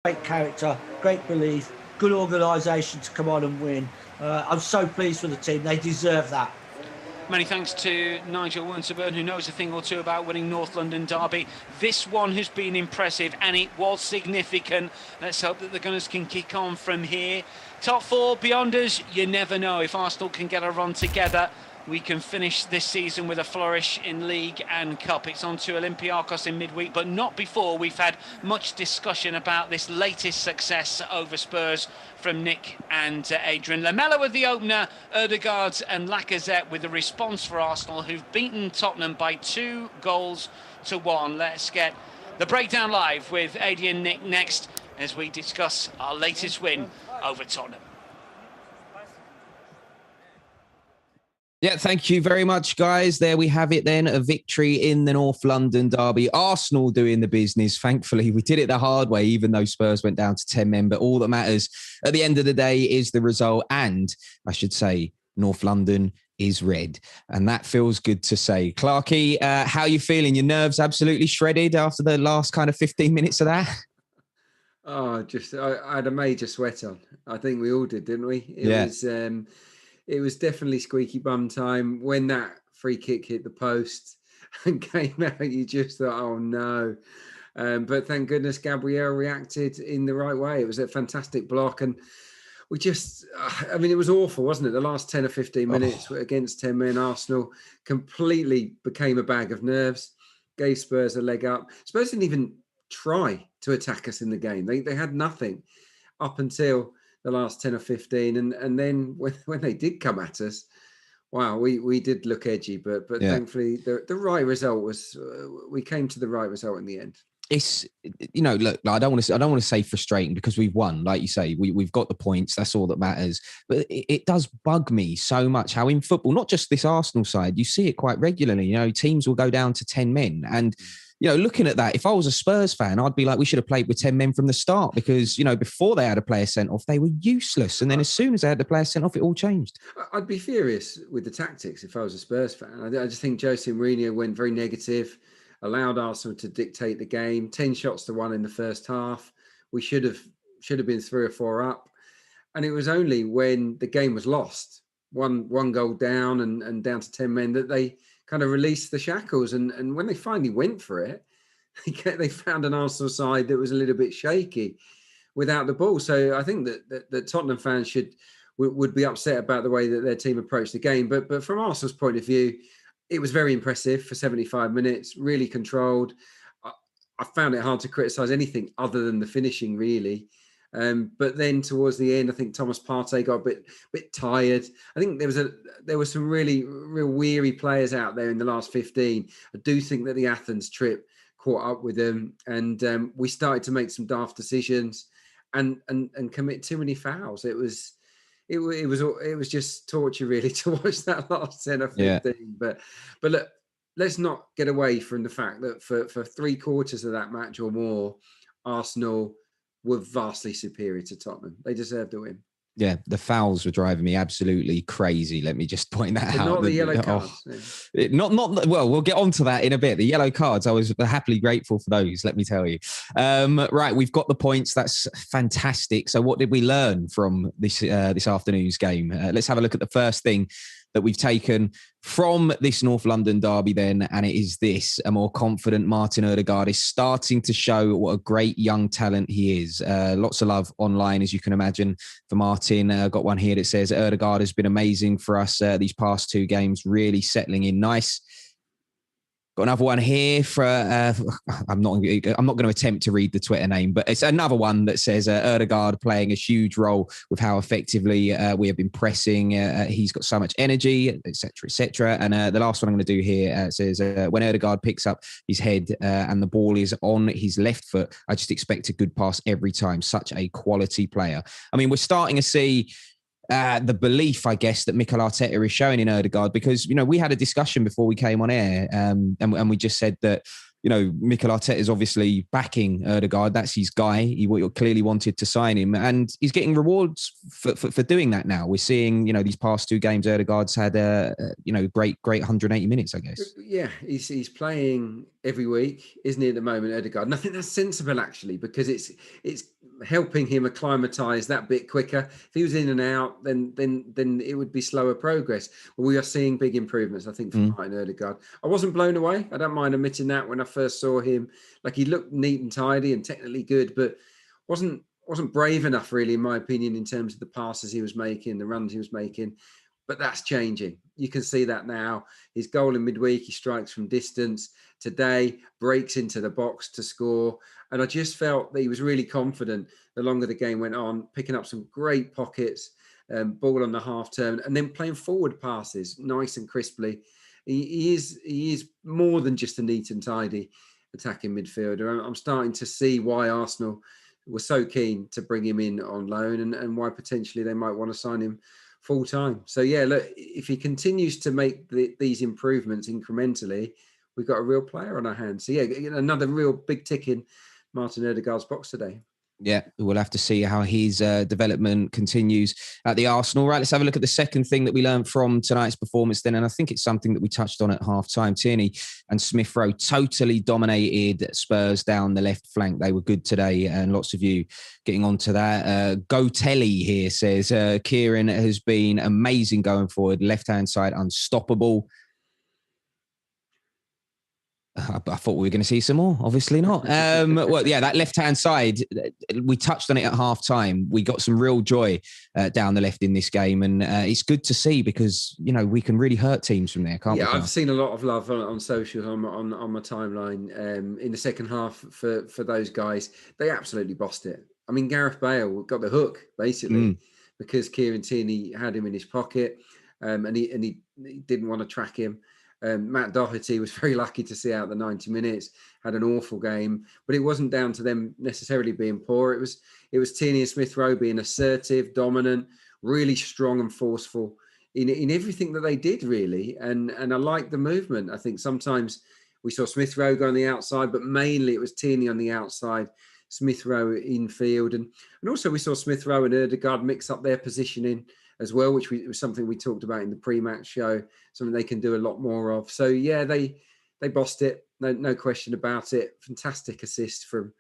Great character, great belief, good organisation to come on and win. I'm so pleased with the team. They deserve that. Many thanks to Nigel Winterburn, who knows a thing or two about winning North London Derby. This one has been impressive and it was significant. Let's hope that the Gunners can kick on from here. Top four beyond us, you never know. If Arsenal can get a run together, we can finish this season with a flourish in League and Cup. It's on to Olympiacos in midweek, but not before we've had much discussion about this latest success over Spurs from Nick and Adrian. Lamella with the opener, Odegaard and Lacazette with the response for Arsenal, who've beaten Tottenham by 2-1. Let's get the breakdown live with Adi and Nick next as we discuss our latest win over Tottenham. Yeah, thank you very much, guys. There we have it then, a victory in the North London derby. Arsenal doing the business. Thankfully, we did it the hard way, even though Spurs went down to 10 men. But all that matters at the end of the day is the result. And I should say, North London is red. And that feels good to say. Clarky, how are you feeling? Your nerves absolutely shredded after the last kind of 15 minutes of that? Oh, I had a major sweat on. I think we all did, didn't we? It was definitely squeaky bum time. When that free kick hit the post and came out, you just thought, oh no. But thank goodness Gabriel reacted in the right way. It was a fantastic block. And it was awful, wasn't it? The last 10 or 15 minutes against 10 men, Arsenal completely became a bag of nerves, gave Spurs a leg up. Spurs didn't even try to attack us in the game. They had nothing up until the last 10 or 15, and then when they did come at us, wow, we did look edgy, but yeah. Thankfully the right result was we came to the right result in the end. It's, look, I don't want to say frustrating because we've won, like you say, we've got the points, that's all that matters. But it does bug me so much how in football, not just this Arsenal side, you see it quite regularly. Teams will go down to 10 men and. Looking at that, if I was a Spurs fan, I'd be like, we should have played with 10 men from the start because, before they had a player sent off, they were useless. And then as soon as they had the player sent off, it all changed. I'd be furious with the tactics if I was a Spurs fan. I just think Jose Mourinho went very negative, allowed Arsenal to dictate the game, 10 shots to 1 in the first half. We should have been 3 or 4 up. And it was only when the game was lost, one goal down and down to 10 men that they kind of released the shackles. And when they finally went for it, they found an Arsenal side that was a little bit shaky without the ball. So I think that Tottenham fans would be upset about the way that their team approached the game. But from Arsenal's point of view, it was very impressive for 75 minutes, really controlled. I found it hard to criticise anything other than the finishing, really. But then towards the end, I think Thomas Partey got a bit tired. I think there were some really real weary players out there in the last 15. I do think that the Athens trip caught up with them, and we started to make some daft decisions and commit too many fouls. It was just torture really to watch that last 10 or 15. Yeah. But look, let's not get away from the fact that for 3/4 of that match or more, Arsenal were vastly superior to Tottenham. They deserved to win. Yeah, the fouls were driving me absolutely crazy. Let me just point that out. Not the yellow cards. Well, we'll get on to that in a bit. The yellow cards, I was happily grateful for those, let me tell you. Right, we've got the points. That's fantastic. So what did we learn from this afternoon's game? Let's have a look at the first thing that we've taken from this North London derby then, and it is this: a more confident Martin Odegaard is starting to show what a great young talent he is. Lots of love online, as you can imagine, for Martin. Got one here that says, Odegaard has been amazing for us these past 2 games, really settling in nice. Got another one here for, I'm not going to attempt to read the Twitter name, but it's another one that says Odegaard playing a huge role with how effectively we have been pressing. He's got so much energy, etc., etc. And the last one I'm going to do here says, when Odegaard picks up his head and the ball is on his left foot, I just expect a good pass every time. Such a quality player. I mean, we're starting to see the belief, I guess, that Mikel Arteta is showing in Odegaard, because, we had a discussion before we came on air and we just said that, Mikel Arteta is obviously backing Odegaard. That's his guy. He clearly wanted to sign him, and he's getting rewards for doing that now. We're seeing, these past 2 games, Odegaard's had, great 180 minutes, I guess. Yeah, he's playing every week, isn't he, at the moment, Odegaard? And I think that's sensible, actually, because it's helping him acclimatise that bit quicker. If he was in and out, then it would be slower progress. But we are seeing big improvements, I think, from Martin Odegaard. I wasn't blown away. I don't mind admitting that. When I first saw him, like, he looked neat and tidy and technically good, but wasn't brave enough, really, in my opinion, in terms of the passes he was making, the runs he was making. But that's changing. You can see that now. His goal in midweek, he strikes from distance. Today, breaks into the box to score. And I just felt that he was really confident the longer the game went on, picking up some great pockets, ball on the half turn, and then playing forward passes nice and crisply. He is more than just a neat and tidy attacking midfielder. I'm starting to see why Arsenal were so keen to bring him in on loan, and why potentially they might want to sign him full time. So yeah, look, if he continues to make these improvements incrementally, we've got a real player on our hands. So yeah, another real big tick in Martin Odegaard's box today. Yeah, we'll have to see how his development continues at the Arsenal. Right, let's have a look at the second thing that we learned from tonight's performance then. And I think it's something that we touched on at half-time. Tierney and Smith Rowe totally dominated Spurs down the left flank. They were good today, and lots of you getting onto that. Gotelli here says, Kieran has been amazing going forward. Left-hand side, unstoppable. I thought we were going to see some more. Obviously not. Well, yeah, that left-hand side, we touched on it at half-time. We got some real joy down the left in this game, and it's good to see because, we can really hurt teams from there, can't we? Yeah, I've seen a lot of love on socials, on my timeline in the second half for those guys. They absolutely bossed it. I mean, Gareth Bale got the hook, basically, because Kieran Tierney had him in his pocket, and he didn't want to track him. Matt Doherty was very lucky to see out the 90 minutes, had an awful game, but it wasn't down to them necessarily being poor. It was Tierney and Smith Rowe being assertive, dominant, really strong and forceful in everything that they did, really. And I like the movement. I think sometimes we saw Smith Rowe go on the outside, but mainly it was Tierney on the outside, Smith Rowe infield. And also we saw Smith Rowe and Odegaard mix up their positioning as well, which was something we talked about in the pre-match show, something they can do a lot more of. So yeah, they bossed it, no question about it. Fantastic assist from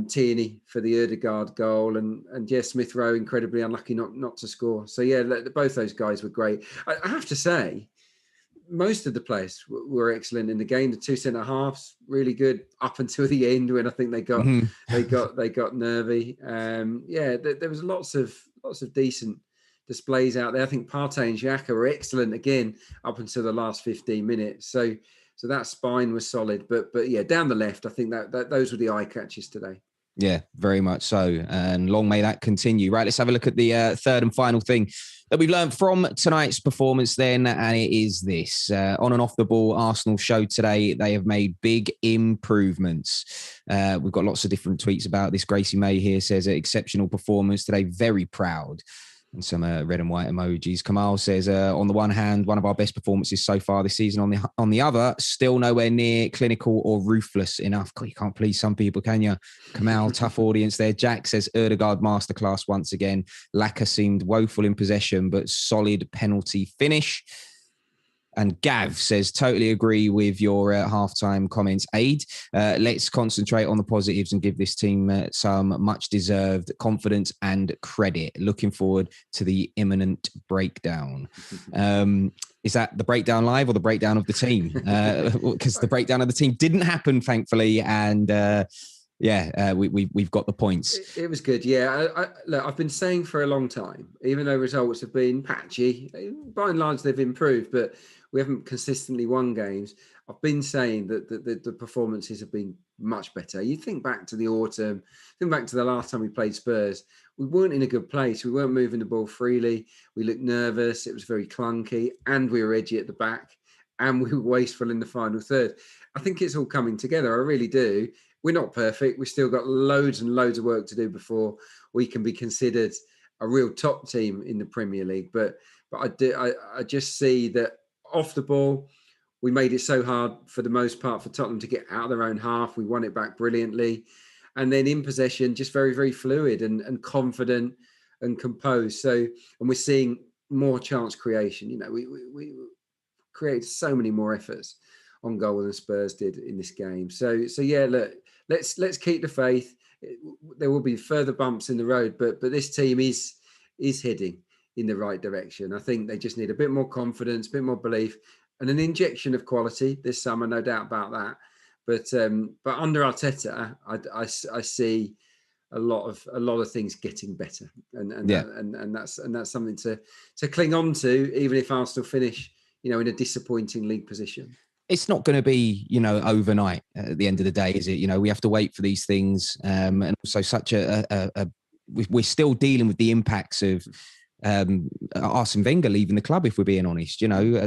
Tierney for the Odegaard goal, and yeah, Smith Rowe incredibly unlucky not to score. So yeah, both those guys were great. I have to say, most of the players were excellent in the game. The two centre halves really good up until the end, when I think they got nervy. Yeah, there was lots of decent displays out there. I think Partey and Xhaka were excellent again up until the last 15 minutes. So that spine was solid. But yeah, down the left, I think that those were the eye catches today. Yeah, very much so. And long may that continue. Right, let's have a look at the third and final thing that we've learned from tonight's performance then, and it is this. On and off the ball, Arsenal showed today they have made big improvements. We've got lots of different tweets about this. Gracie May here says, exceptional performance today, very proud. And some red and white emojis. Kamal says, on the one hand, one of our best performances so far this season. On the other, still nowhere near clinical or ruthless enough. God, you can't please some people, can you? Kamal, tough audience there. Jack says, Odegaard masterclass once again. LACA seemed woeful in possession, but solid penalty finish. And Gav says, totally agree with your halftime comments, Aid. Let's concentrate on the positives and give this team some much-deserved confidence and credit. Looking forward to the imminent breakdown. Is that the breakdown live or the breakdown of the team? Because the breakdown of the team didn't happen, thankfully, and we've got the points. It was good. Yeah, look, I've been saying for a long time, even though results have been patchy, by and large they've improved, but we haven't consistently won games. I've been saying that the performances have been much better. You think back to the autumn, think back to the last time we played Spurs, we weren't in a good place. We weren't moving the ball freely. We looked nervous. It was very clunky, and we were edgy at the back, and we were wasteful in the final third. I think it's all coming together. I really do. We're not perfect. We've still got loads and loads of work to do before we can be considered a real top team in the Premier League. But I just see that off the ball, we made it so hard for the most part for Tottenham to get out of their own half. We won it back brilliantly. And then in possession, just very, very fluid and confident and composed. So, and we're seeing more chance creation. We created so many more efforts on goal than Spurs did in this game. So yeah, look, let's keep the faith. there will be further bumps in the road, but this team is heading in the right direction. I think they just need a bit more confidence, a bit more belief, and an injection of quality this summer, no doubt about that. But under Arteta, I see a lot of things getting better, and that's something to cling on to, even if Arsenal finish, in a disappointing league position. It's not going to be, overnight at the end of the day, is it? We have to wait for these things, and also we're still dealing with the impacts of Arsene Wenger leaving the club, if we're being honest,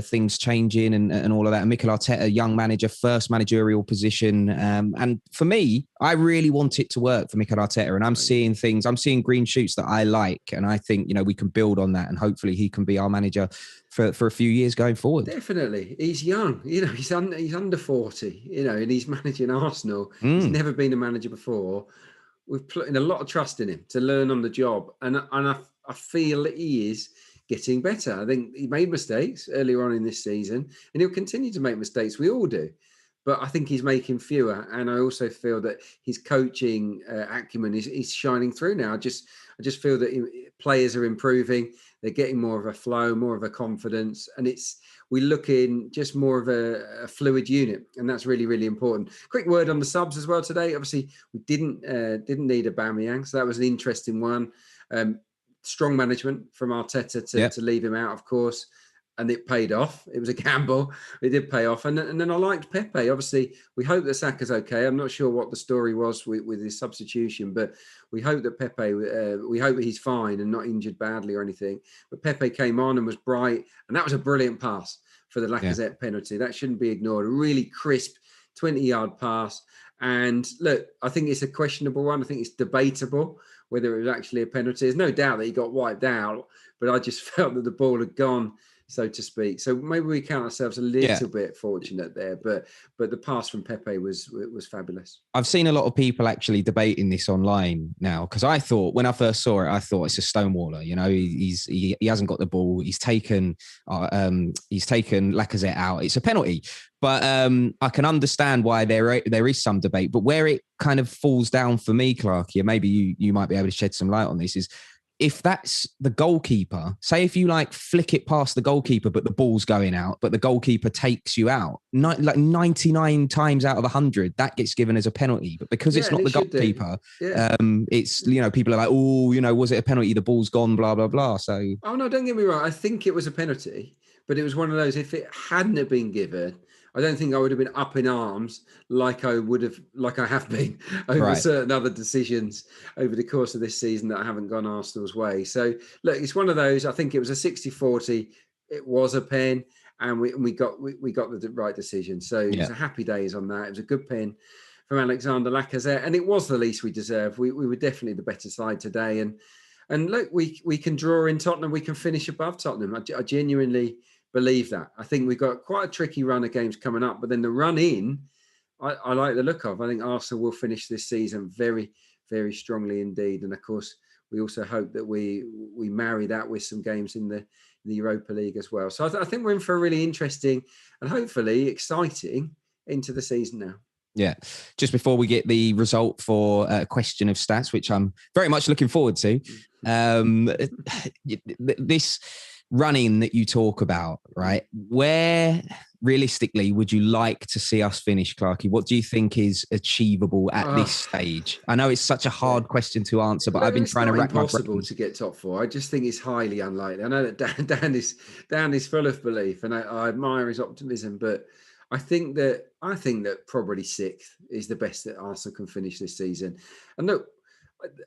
things changing and all of that. And Mikel Arteta, young manager, first managerial position. And for me, I really want it to work for Mikel Arteta. And I'm seeing green shoots that I like. And I think, we can build on that. And hopefully he can be our manager for a few years going forward. Definitely. He's young, he's under 40, and he's managing Arsenal. He's never been a manager before. We've put in a lot of trust in him to learn on the job. And I feel that he is getting better. I think he made mistakes earlier on in this season, and he'll continue to make mistakes. We all do. But I think he's making fewer. And I also feel that his coaching acumen is shining through now. I just feel that players are improving. They're getting more of a flow, more of a confidence. And we're looking just more of a fluid unit. And that's really, really important. Quick word on the subs as well today. Obviously, we didn't need Aubameyang. So that was an interesting one. Strong management from Arteta to leave him out, of course, and it paid off. It was a gamble. It did pay off. And then I liked Pepe. Obviously, we hope that Saka's okay. I'm not sure what the story was with his substitution, but we hope that Pepe, we hope that he's fine and not injured badly or anything. But Pepe came on and was bright, and that was a brilliant pass for the Lacazette penalty. That shouldn't be ignored. A really crisp 20-yard pass. And look, I think it's a questionable one. I think it's debatable whether it was actually a penalty. There's no doubt that he got wiped out, but I just felt that the ball had gone, so to speak. So maybe we count ourselves a little bit fortunate there, but the pass from Pepe was fabulous. I've seen a lot of people actually debating this online now, because I thought, when I first saw it, I thought it's a stonewaller. He hasn't got the ball. He's taken Lacazette out. It's a penalty. But I can understand why there is some debate. But where it kind of falls down for me, Clarky, and maybe you might be able to shed some light on this, is if that's the goalkeeper, say if you flick it past the goalkeeper, but the ball's going out, but the goalkeeper takes you out, 99 times out of 100, that gets given as a penalty. But because it's not the goalkeeper, it's, people are like, oh, was it a penalty? The ball's gone, blah, blah, blah. So. Oh, no, don't get me wrong. I think it was a penalty, but it was one of those, if it hadn't been given, I don't think I would have been up in arms like I have been over certain other decisions over the course of this season that haven't gone Arsenal's way. So look, it's one of those. I think it was a 60-40. It was a pen, and we got the right decision. So it was a happy days on that. It was a good pen from Alexandre Lacazette, and it was the least we deserved. We were definitely the better side today, and look, we can draw in Tottenham. We can finish above Tottenham. I genuinely believe that. I think we've got quite a tricky run of games coming up, but then the run in, I like the look of. I think Arsenal will finish this season very, very strongly indeed. And of course, we also hope that we marry that with some games in the Europa League as well. So I think we're in for a really interesting and hopefully exciting into the season now. Yeah. Just before we get the result for a question of stats, which I'm very much looking forward to, this running that you talk about, right? Where realistically would you like to see us finish, Clarky? What do you think is achievable at this stage? I know it's such a hard question to answer, but I've been trying to rack my brain. It's impossible to get top four. I just think it's highly unlikely. I know that Dan is full of belief, and I admire his optimism, but I think that probably sixth is the best that Arsenal can finish this season. And look,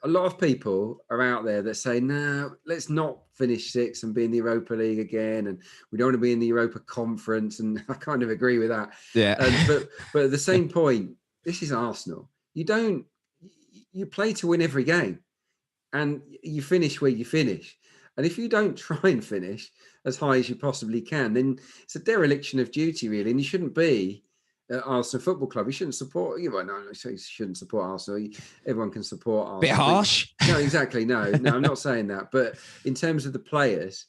a lot of people are out there that say, no, let's not finish sixth and be in the Europa League again. And we don't want to be in the Europa Conference. And I kind of agree with that. Yeah. But at the same point, this is Arsenal. You play to win every game, and you finish where you finish. And if you don't try and finish as high as you possibly can, then it's a dereliction of duty, really. And you shouldn't be at Arsenal Football Club. You shouldn't support, you shouldn't support Arsenal. Everyone can support Arsenal. Bit harsh. No, exactly. No, I'm not saying that. But in terms of the players,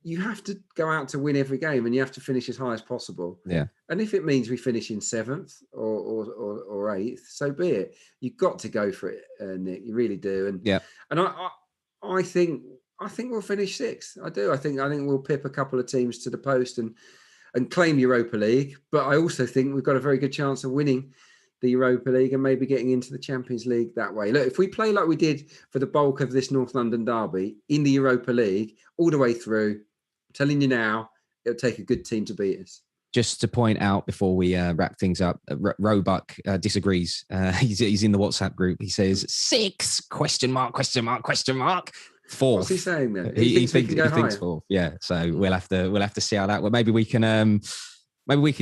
you have to go out to win every game, and you have to finish as high as possible. Yeah. And if it means we finish in 7th or 8th, so be it. You've got to go for it, Nick. You really do. And and I think we'll finish 6th. I do. I think we'll pip a couple of teams to the post and claim Europa League. But I also think we've got a very good chance of winning the Europa League and maybe getting into the Champions League that way. Look, if we play like we did for the bulk of this North London derby in the Europa League all the way through, I'm telling you now, it'll take a good team to beat us. Just to point out before we wrap things up, Roebuck disagrees. He's in the WhatsApp group. He says 6 ? 4th. What's he saying then? He thinks 4th. Yeah. So we'll have to see how that. Well, maybe we can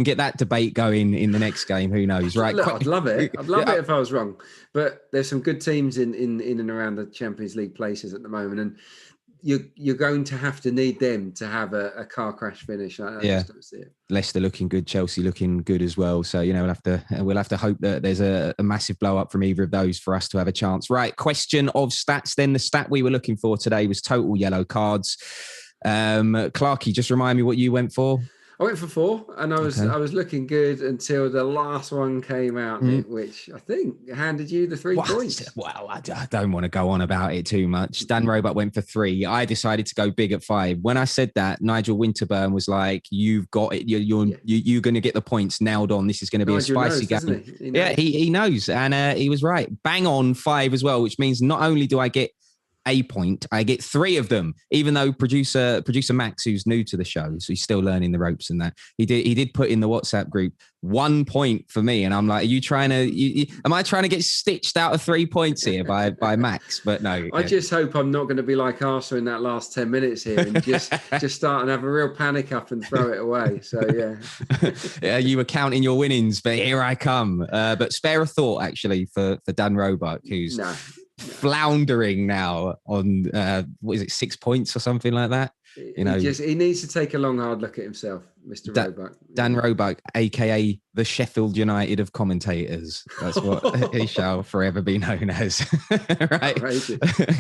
get that debate going in the next game. Who knows? Right. Look, I'd love it. I'd love it if I was wrong. But there's some good teams in and around the Champions League places at the moment, and you're going to have to need them to have a car crash finish. I just don't see it. Leicester looking good, Chelsea looking good as well. So we'll have to hope that there's a massive blow up from either of those for us to have a chance. Right, question of stats. Then the stat we were looking for today was total yellow cards. Clarky, just remind me what you went for. I went for 4, and I was looking good until the last one came out, which I think handed you the 3 points. Well, I don't want to go on about it too much. Dan Roebuck went for 3. I decided to go big at 5. When I said that, Nigel Winterburn was like, "You've got it. You're going to get the points nailed on. This is going to be Nigel a spicy game." He knows, and he was right. Bang on 5 as well, which means not only do I get a point, I get 3 of them, even though producer Max, who's new to the show, so he's still learning the ropes and that, he did put in the WhatsApp group 1 point for me, and I'm like, are you trying to am I trying to get stitched out of 3 points here by Max? But no, I just hope I'm not going to be like Arsenal in that last 10 minutes here and just start and have a real panic up and throw it away. So yeah, you were counting your winnings, but here I come. But spare a thought actually for Dan Roebuck, who's floundering now on what is it, 6 points or something like that. He needs to take a long hard look at himself, Mr. Roebuck. Dan Roebuck, aka the Sheffield United of commentators. That's what he shall forever be known as. Right,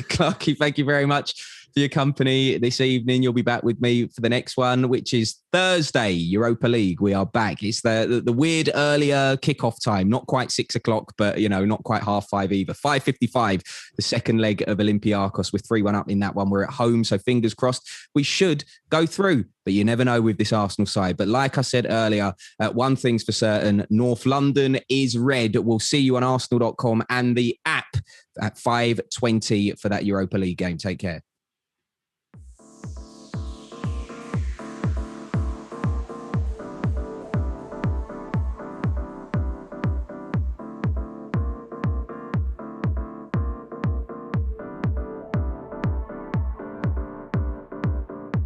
Clarky, thank you very much for your company this evening. You'll be back with me for the next one, which is Thursday, Europa League. We are back. It's the weird earlier kickoff time, not quite 6 o'clock, but not quite 5:30 either. 5:55, the second leg of Olympiacos. We're 3-1 up in that one. We're at home, so fingers crossed we should go through, but you never know with this Arsenal side. But like I said earlier, one thing's for certain, North London is red. We'll see you on arsenal.com and the app at 5:20 for that Europa League game. Take care.